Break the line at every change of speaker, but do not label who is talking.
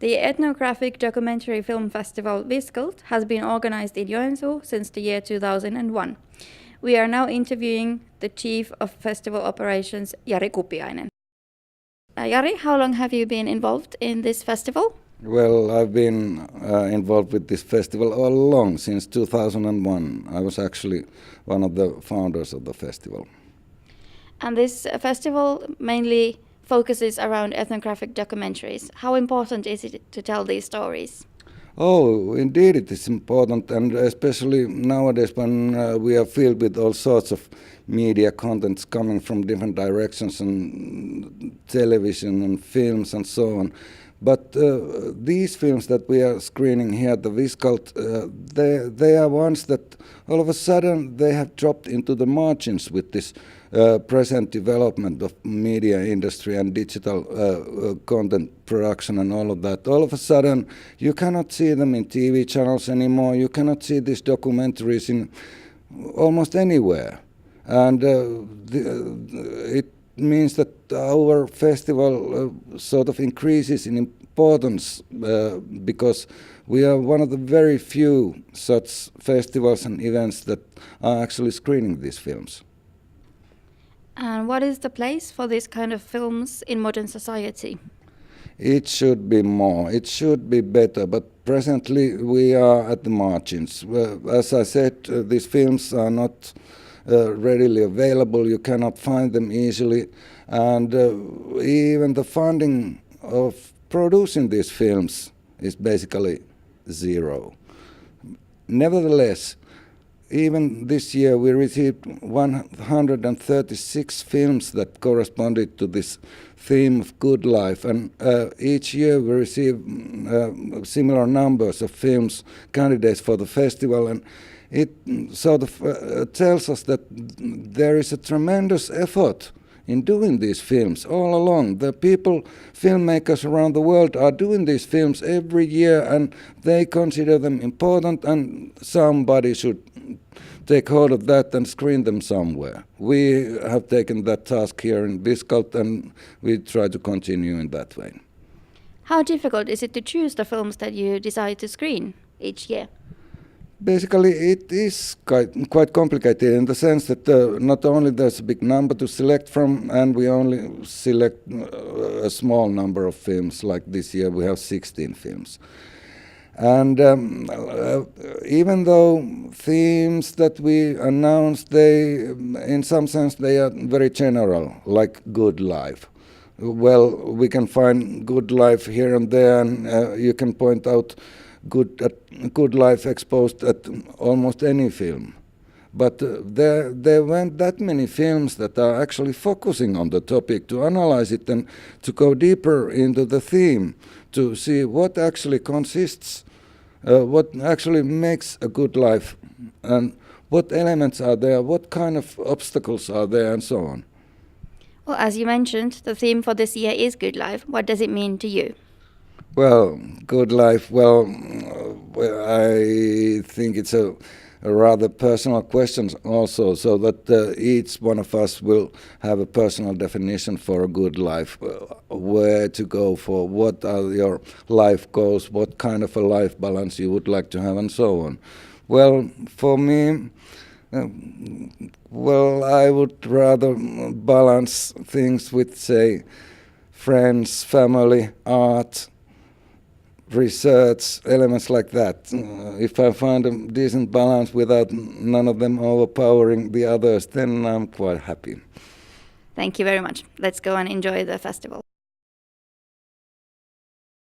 The ethnographic documentary film festival Viscult has been organized in Joensuu since the year 2001. We are now interviewing the Chief of Festival Operations, Jari Kupiainen. Jari, how long have you been involved in this festival?
Well, I've been involved with this festival all along, since 2001. I was actually one of the founders of the festival.
And this festival mainly focuses around ethnographic documentaries. How important is it to tell these stories?
Oh, indeed it is important, and especially nowadays when we are filled with all sorts of media contents coming from different directions, and television and films and so on. But these films that we are screening here at the Viscult, they are ones that all of a sudden they have dropped into the margins with this present development of media industry and digital content production and all of that. All of a sudden you cannot see them in TV channels anymore, you cannot see these documentaries in almost anywhere. And it means that our festival sort of increases in importance because we are one of the very few such festivals and events that are actually screening these films.
And what is the place for this kind of films in modern society?
It should be more, it should be better, but presently we are at the margins. As I said, these films are not readily available, you cannot find them easily, and even the funding of producing these films is basically zero. Nevertheless, even this year we received 136 films that corresponded to this theme of good life, and each year we receive similar numbers of films candidates for the festival, and it sort of tells us that there is a tremendous effort in doing these films all along. The people, filmmakers around the world are doing these films every year, and they consider them important, and somebody should take hold of that and screen them somewhere. We have taken that task here in Viscult, and we try to continue in that way.
How difficult is it to choose the films that you decide to screen each year?
Basically, it is quite complicated in the sense that not only there's a big number to select from, and we only select a small number of films. Like this year we have 16 films. And even though themes that we announced, they, in some sense, they are very general, like good life. Well, we can find good life here and there, and you can point out good life exposed at almost any film. But there weren't that many films that are actually focusing on the topic, to analyze it and to go deeper into the theme, to see what actually consists, what actually makes a good life, and what elements are there, what kind of obstacles are there, and so on.
Well, as you mentioned, the theme for this year is good life. What does it mean to you?
Well, good life, well, I think it's a rather personal question also, so that each one of us will have a personal definition for a good life, where to go for, what are your life goals, what kind of a life balance you would like to have, and so on. Well, for me, I would rather balance things with, say, friends, family, art, research, elements like that. If I find a decent balance without none of them overpowering the others, then I'm quite happy.
Thank you very much. Let's go and enjoy the festival.